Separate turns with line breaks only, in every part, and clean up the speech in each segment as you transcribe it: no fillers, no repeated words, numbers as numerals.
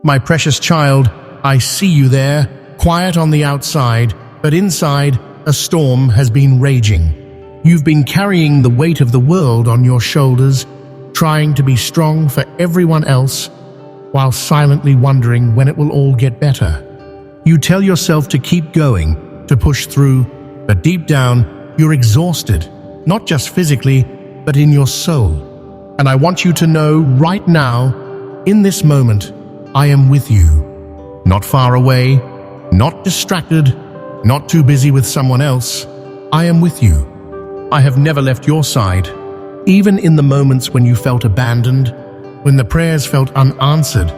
My precious child, I see you there, quiet on the outside, but inside, a storm has been raging. You've been carrying the weight of the world on your shoulders, trying to be strong for everyone else, while silently wondering when it will all get better. You tell yourself to keep going, to push through, but deep down, you're exhausted, not just physically, but in your soul. And I want you to know right now, in this moment, I am with you. Not far away, not distracted, not too busy with someone else. I am with you. I have never left your side, even in the moments when you felt abandoned, when the prayers felt unanswered,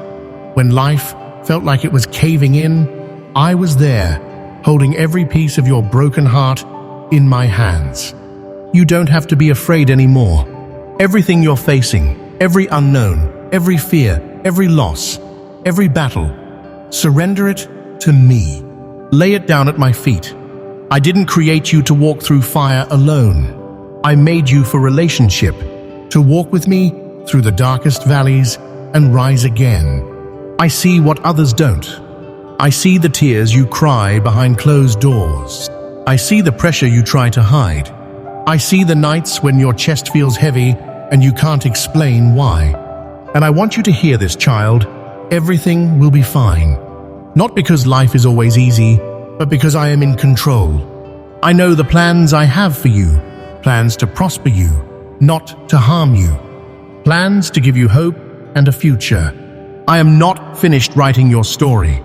when life felt like it was caving in. I was there, holding every piece of your broken heart in my hands. You don't have to be afraid anymore. Everything you're facing, every unknown, every fear, every loss, every battle, surrender it to me. Lay it down at my feet. I didn't create you to walk through fire alone. I made you for relationship, to walk with me through the darkest valleys and rise again. I see what others don't. I see the tears you cry behind closed doors. I see the pressure you try to hide. I see the nights when your chest feels heavy and you can't explain why. And I want you to hear this, child. Everything will be fine. Not because life is always easy, but because I am in control. I know the plans I have for you, plans to prosper you, not to harm you, plans to give you hope and a future. I am not finished writing your story.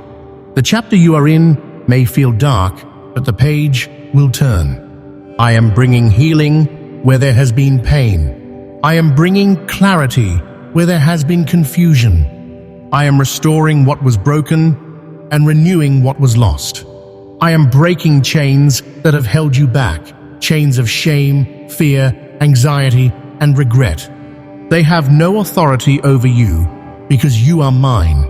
The chapter you are in may feel dark, but the page will turn. I am bringing healing where there has been pain. I am bringing clarity where there has been confusion. I am restoring what was broken and renewing what was lost. I am breaking chains that have held you back, chains of shame, fear, anxiety, and regret. They have no authority over you because you are mine.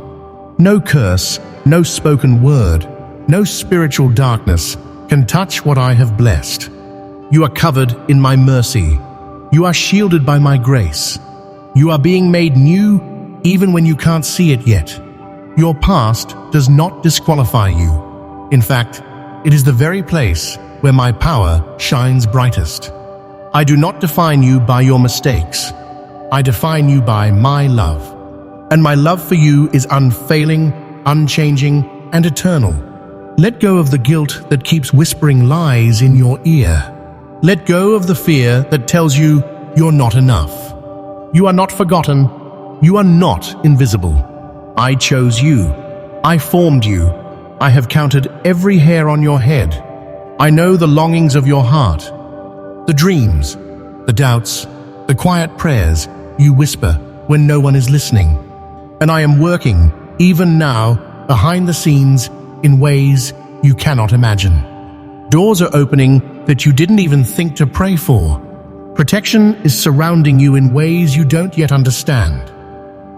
No curse, no spoken word, no spiritual darkness can touch what I have blessed. You are covered in my mercy. You are shielded by my grace. You are being made new even when you can't see it yet. Your past does not disqualify you. In fact, it is the very place where my power shines brightest. I do not define you by your mistakes. I define you by my love. And my love for you is unfailing, unchanging, and eternal. Let go of the guilt that keeps whispering lies in your ear. Let go of the fear that tells you you're not enough. You are not forgotten. You are not invisible. I chose you. I formed you. I have counted every hair on your head. I know the longings of your heart, the dreams, the doubts, the quiet prayers you whisper when no one is listening. And I am working, even now, behind the scenes in ways you cannot imagine. Doors are opening that you didn't even think to pray for. Protection is surrounding you in ways you don't yet understand.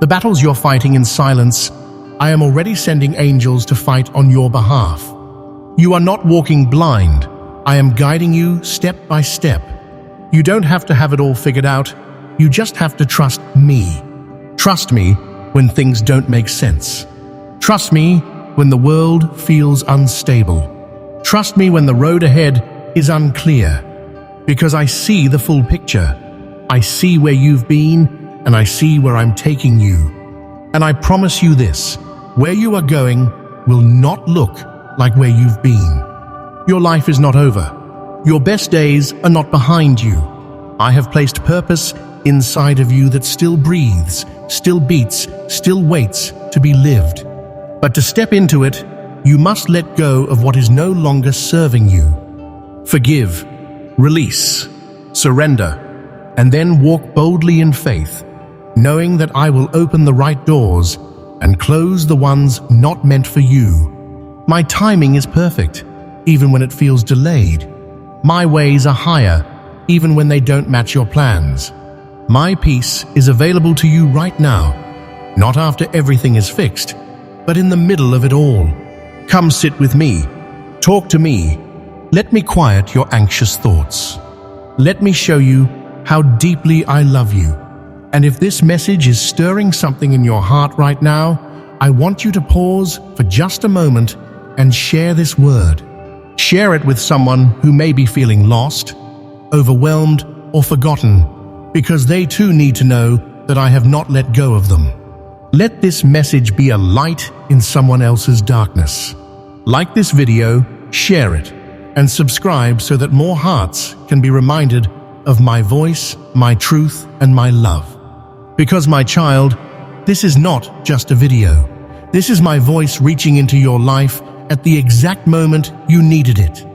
The battles you're fighting in silence, I am already sending angels to fight on your behalf. You are not walking blind. I am guiding you step by step. You don't have to have it all figured out. You just have to trust me. Trust me when things don't make sense. Trust me when the world feels unstable. Trust me when the road ahead is unclear. Because I see the full picture. I see where you've been, and I see where I'm taking you. And I promise you this, where you are going will not look like where you've been. Your life is not over. Your best days are not behind you. I have placed purpose inside of you that still breathes, still beats, still waits to be lived. But to step into it, you must let go of what is no longer serving you. Forgive, release, surrender, and then walk boldly in faith, knowing that I will open the right doors and close the ones not meant for you. My timing is perfect, even when it feels delayed. My ways are higher, even when they don't match your plans. My peace is available to you right now, not after everything is fixed, but in the middle of it all. Come sit with me. Talk to me. Let me quiet your anxious thoughts. Let me show you how deeply I love you. And if this message is stirring something in your heart right now, I want you to pause for just a moment and share this word. Share it with someone who may be feeling lost, overwhelmed, or forgotten, because they too need to know that I have not let go of them. Let this message be a light in someone else's darkness. Like this video, share it, and subscribe so that more hearts can be reminded of my voice, my truth, and my love. Because, my child, this is not just a video. This is my voice reaching into your life at the exact moment you needed it.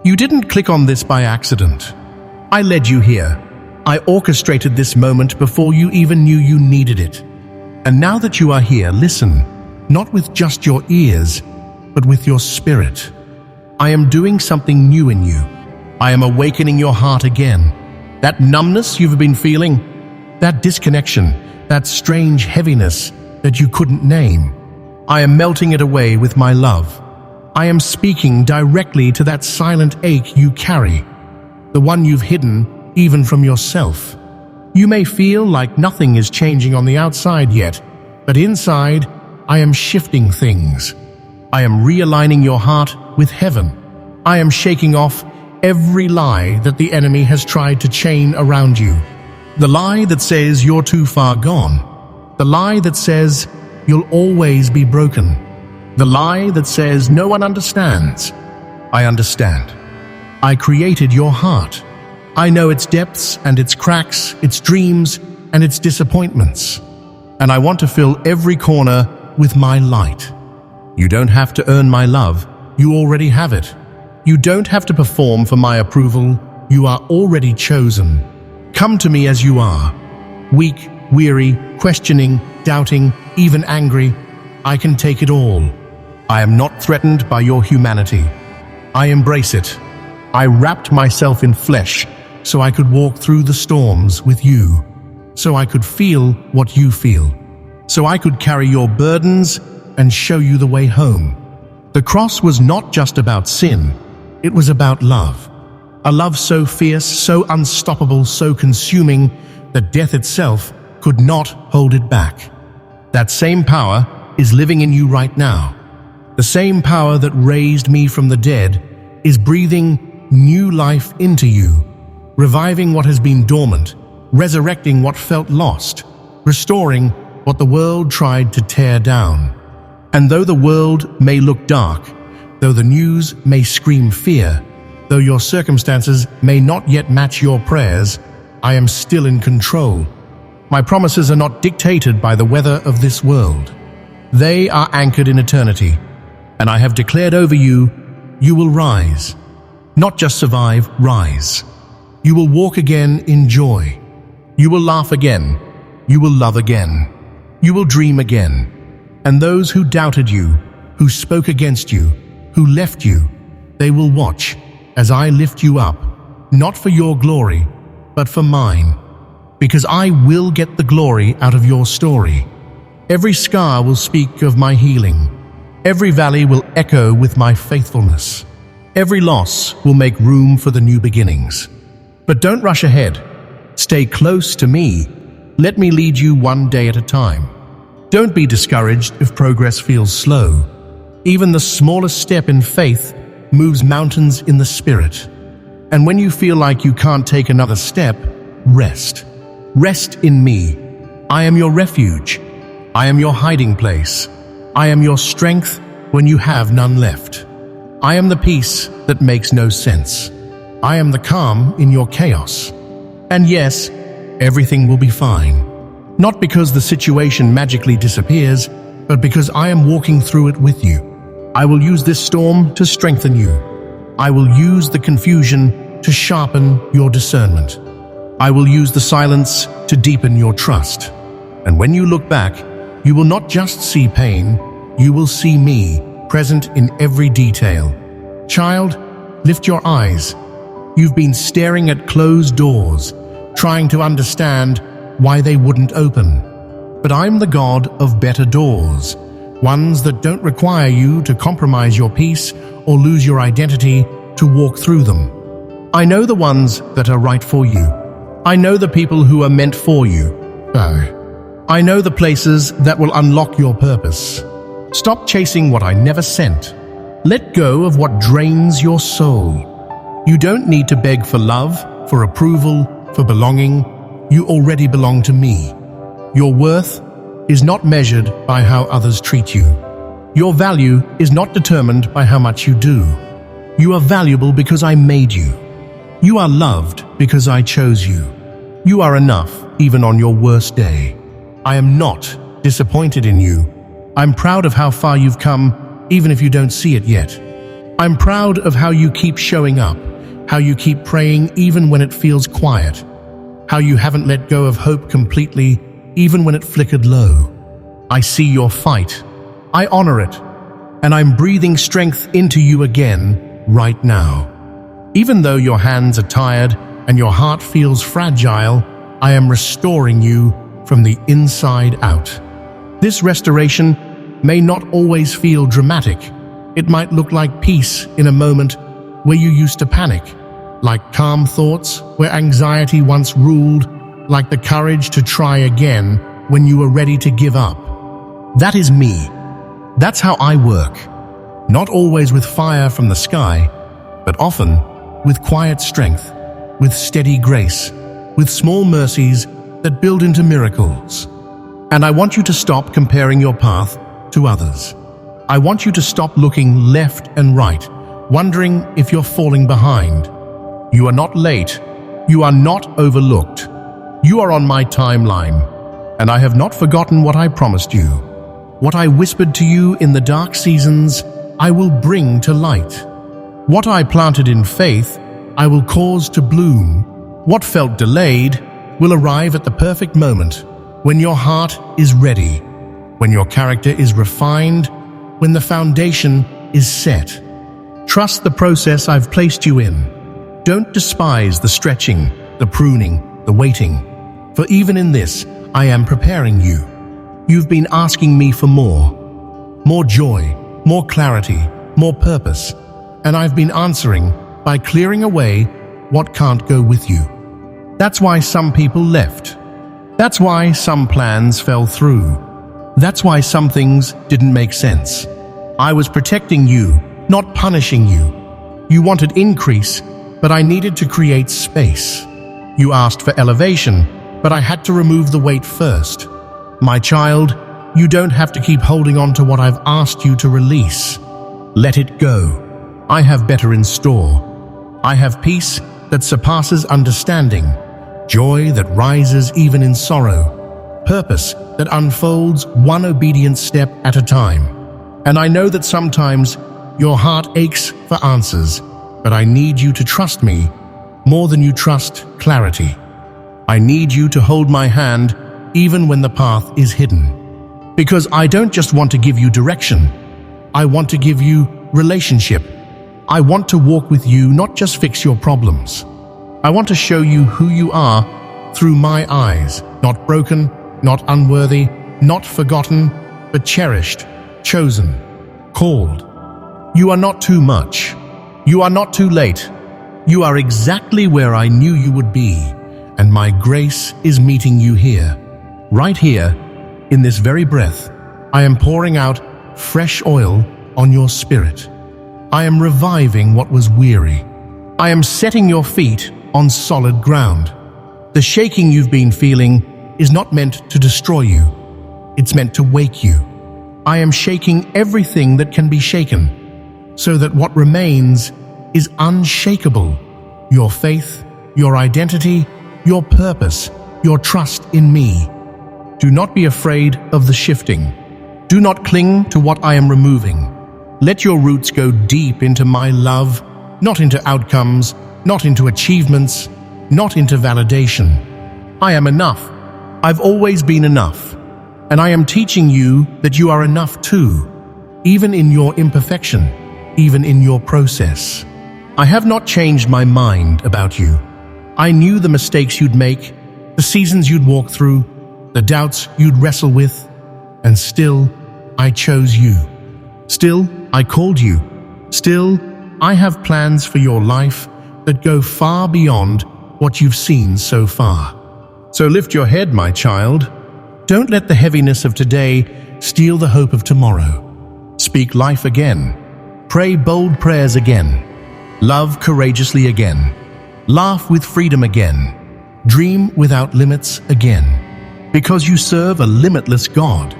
You didn't click on this by accident. I led you here. I orchestrated this moment before you even knew you needed it. And now that you are here, listen, not with just your ears, but with your spirit. I am doing something new in you. I am awakening your heart again. That numbness you've been feeling, that disconnection, that strange heaviness that you couldn't name, I am melting it away with my love. I am speaking directly to that silent ache you carry, the one you've hidden even from yourself. You may feel like nothing is changing on the outside yet, but inside, I am shifting things. I am realigning your heart with heaven. I am shaking off every lie that the enemy has tried to chain around you. The lie that says you're too far gone. The lie that says you'll always be broken. The lie that says no one understands. I understand. I created your heart. I know its depths and its cracks, its dreams and its disappointments. And I want to fill every corner with my light. You don't have to earn my love. You already have it. You don't have to perform for my approval. You are already chosen. Come to me as you are. Weak, weary, questioning, doubting, even angry. I can take it all. I am not threatened by your humanity. I embrace it. I wrapped myself in flesh so I could walk through the storms with you, so I could feel what you feel, so I could carry your burdens and show you the way home. The cross was not just about sin, it was about love. A love so fierce, so unstoppable, so consuming that death itself could not hold it back. That same power is living in you right now. The same power that raised me from the dead is breathing new life into you, reviving what has been dormant, resurrecting what felt lost, restoring what the world tried to tear down. And though the world may look dark, though the news may scream fear, though your circumstances may not yet match your prayers, I am still in control. My promises are not dictated by the weather of this world. They are anchored in eternity. And I have declared over you, you will rise. Not just survive, rise. You will walk again in joy. You will laugh again. You will love again. You will dream again. And those who doubted you, who spoke against you, who left you, they will watch as I lift you up, not for your glory, but for mine. Because I will get the glory out of your story. Every scar will speak of my healing. Every valley will echo with my faithfulness. Every loss will make room for the new beginnings. But don't rush ahead. Stay close to me. Let me lead you one day at a time. Don't be discouraged if progress feels slow. Even the smallest step in faith moves mountains in the spirit. And when you feel like you can't take another step, rest. Rest in me. I am your refuge. I am your hiding place. I am your strength when you have none left. I am the peace that makes no sense. I am the calm in your chaos. And yes, everything will be fine. Not because the situation magically disappears, but because I am walking through it with you. I will use this storm to strengthen you. I will use the confusion to sharpen your discernment. I will use the silence to deepen your trust. And when you look back, you will not just see pain, you will see me present in every detail. Child, lift your eyes. You've been staring at closed doors, trying to understand why they wouldn't open. But I'm the God of better doors, ones that don't require you to compromise your peace or lose your identity to walk through them. I know the ones that are right for you. I know the people who are meant for you. Oh, I know the places that will unlock your purpose. Stop chasing what I never sent. Let go of what drains your soul. You don't need to beg for love, for approval, for belonging. You already belong to me. Your worth is not measured by how others treat you. Your value is not determined by how much you do. You are valuable because I made you. You are loved because I chose you. You are enough even on your worst day. I am not disappointed in you. I'm proud of how far you've come, even if you don't see it yet. I'm proud of how you keep showing up, how you keep praying even when it feels quiet, how you haven't let go of hope completely, even when it flickered low. I see your fight. I honor it. And I'm breathing strength into you again right now. Even though your hands are tired and your heart feels fragile, I am restoring you from the inside out. This restoration may not always feel dramatic. It might look like peace in a moment where you used to panic, like calm thoughts where anxiety once ruled, like the courage to try again when you were ready to give up. That is me. That's how I work. Not always with fire from the sky, but often with quiet strength, with steady grace, with small mercies that build into miracles. And I want you to stop comparing your path to others. I want you to stop looking left and right, wondering if you're falling behind. You are not late. You are not overlooked. You are on my timeline, and I have not forgotten what I promised you. What I whispered to you in the dark seasons, I will bring to light. What I planted in faith, I will cause to bloom. What felt delayed will arrive at the perfect moment, when your heart is ready, when your character is refined, when the foundation is set. Trust the process I've placed you in. Don't despise the stretching, the pruning, the waiting. For even in this, I am preparing you. You've been asking me for more joy, more clarity, more purpose, and I've been answering by clearing away what can't go with you. That's why some people left. That's why some plans fell through. That's why some things didn't make sense. I was protecting you, not punishing you. You wanted increase, but I needed to create space. You asked for elevation, but I had to remove the weight first. My child, you don't have to keep holding on to what I've asked you to release. Let it go. I have better in store. I have peace that surpasses understanding, joy that rises even in sorrow, purpose that unfolds one obedient step at a time. And I know that sometimes your heart aches for answers, but I need you to trust me more than you trust clarity. I need you to hold my hand even when the path is hidden. Because I don't just want to give you direction. I want to give you relationship. I want to walk with you, not just fix your problems. I want to show you who you are through my eyes, not broken, not unworthy, not forgotten, but cherished, chosen, called. You are not too much. You are not too late. You are exactly where I knew you would be, and my grace is meeting you here. Right here, in this very breath, I am pouring out fresh oil on your spirit. I am reviving what was weary. I am setting your feet on solid ground. The shaking you've been feeling is not meant to destroy you. It's meant to wake you. I am shaking everything that can be shaken, so that what remains is unshakable. Your faith, your identity, your purpose, your trust in me. Do not be afraid of the shifting. Do not cling to what I am removing. Let your roots go deep into my love, not into outcomes, not into achievements, not into validation. I am enough. I've always been enough. And I am teaching you that you are enough too, even in your imperfection, even in your process. I have not changed my mind about you. I knew the mistakes you'd make, the seasons you'd walk through, the doubts you'd wrestle with, and still, I chose you. Still, I called you. Still, I have plans for your life that go far beyond what you've seen so far. So lift your head, my child. Don't let the heaviness of today steal the hope of tomorrow. Speak life again. Pray bold prayers again. Love courageously again. Laugh with freedom again. Dream without limits again. Because you serve a limitless God.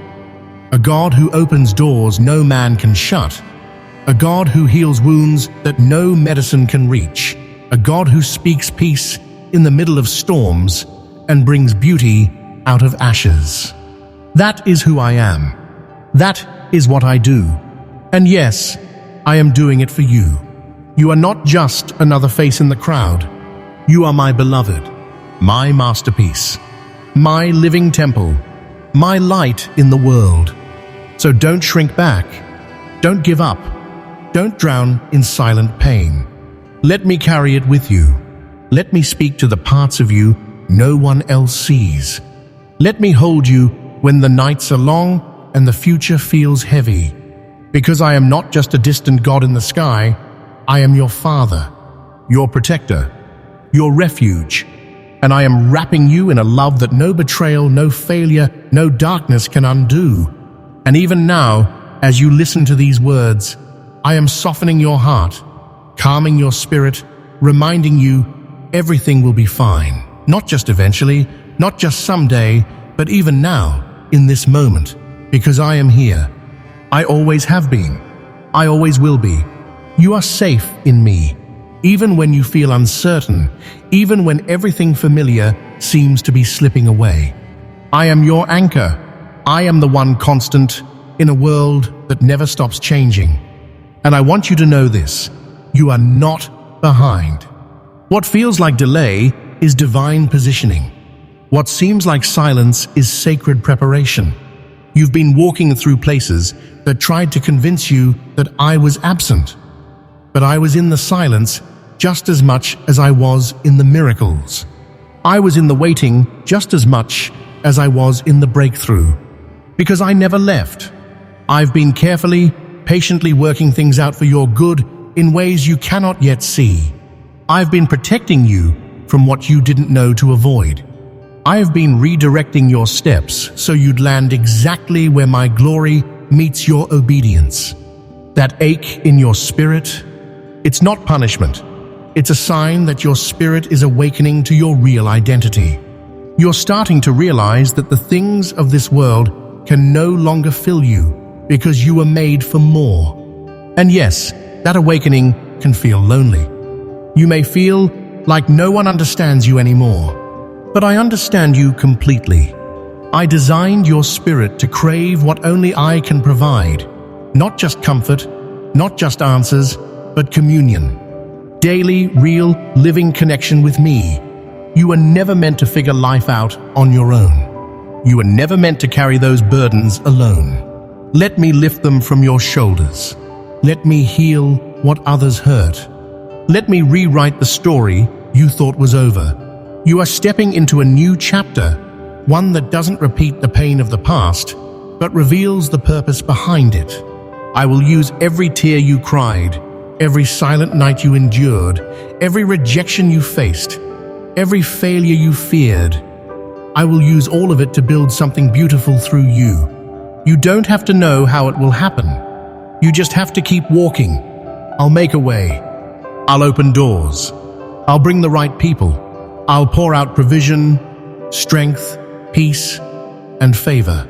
A God who opens doors no man can shut. A God who heals wounds that no medicine can reach. A God who speaks peace in the middle of storms and brings beauty out of ashes. That is who I am. That is what I do. And yes, I am doing it for you. You are not just another face in the crowd. You are my beloved, my masterpiece, my living temple, my light in the world. So don't shrink back. Don't give up. Don't drown in silent pain. Let me carry it with you. Let me speak to the parts of you no one else sees. Let me hold you when the nights are long and the future feels heavy. Because I am not just a distant God in the sky, I am your Father, your protector, your refuge, and I am wrapping you in a love that no betrayal, no failure, no darkness can undo. And even now, as you listen to these words, I am softening your heart, calming your spirit, reminding you everything will be fine. Not just eventually, not just someday, but even now, in this moment, because I am here. I always have been. I always will be. You are safe in me, even when you feel uncertain, even when everything familiar seems to be slipping away. I am your anchor. I am the one constant in a world that never stops changing. And I want you to know this: you are not behind. What feels like delay is divine positioning. What seems like silence is sacred preparation. You've been walking through places that tried to convince you that I was absent. But I was in the silence just as much as I was in the miracles. I was in the waiting just as much as I was in the breakthrough. Because I never left. I've been carefully, patiently working things out for your good in ways you cannot yet see. I've been protecting you from what you didn't know to avoid. I have been redirecting your steps so you'd land exactly where my glory meets your obedience. That ache in your spirit, it's not punishment. It's a sign that your spirit is awakening to your real identity. You're starting to realize that the things of this world can no longer fill you because you were made for more. And yes, that awakening can feel lonely. You may feel like no one understands you anymore. But I understand you completely. I designed your spirit to crave what only I can provide. Not just comfort, not just answers, but communion. Daily, real, living connection with me. You were never meant to figure life out on your own. You were never meant to carry those burdens alone. Let me lift them from your shoulders. Let me heal what others hurt. Let me rewrite the story you thought was over. You are stepping into a new chapter, one that doesn't repeat the pain of the past, but reveals the purpose behind it. I will use every tear you cried, every silent night you endured, every rejection you faced, every failure you feared. I will use all of it to build something beautiful through you. You don't have to know how it will happen. You just have to keep walking. I'll make a way. I'll open doors. I'll bring the right people. I'll pour out provision, strength, peace, and favor.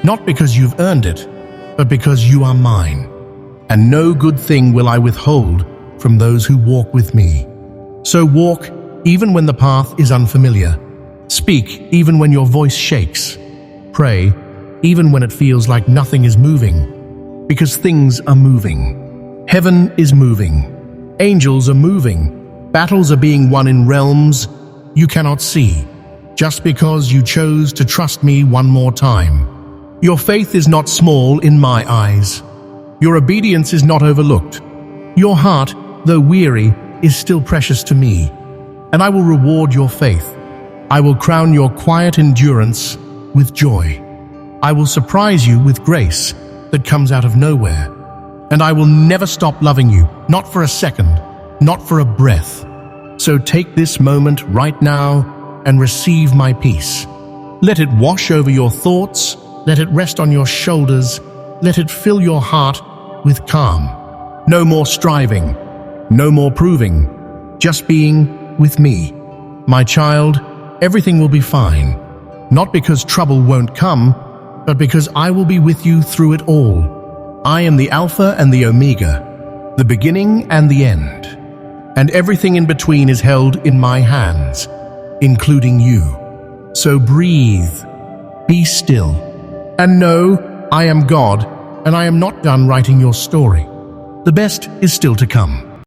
Not because you've earned it, but because you are mine. And no good thing will I withhold from those who walk with me. So walk even when the path is unfamiliar. Speak even when your voice shakes. Pray even when it feels like nothing is moving. Because things are moving. Heaven is moving. Angels are moving. Battles are being won in realms you cannot see, just because you chose to trust me one more time. Your faith is not small in my eyes. Your obedience is not overlooked. Your heart, though weary, is still precious to me. And I will reward your faith. I will crown your quiet endurance with joy. I will surprise you with grace that comes out of nowhere. And I will never stop loving you, not for a second, not for a breath. So take this moment right now and receive my peace. Let it wash over your thoughts. Let it rest on your shoulders. Let it fill your heart with calm. No more striving. No more proving. Just being with me. My child, everything will be fine. Not because trouble won't come, but because I will be with you through it all. I am the Alpha and the Omega, the beginning and the end. And everything in between is held in my hands, including you. So breathe, be still, and know I am God, and I am not done writing your story. The best is still to come.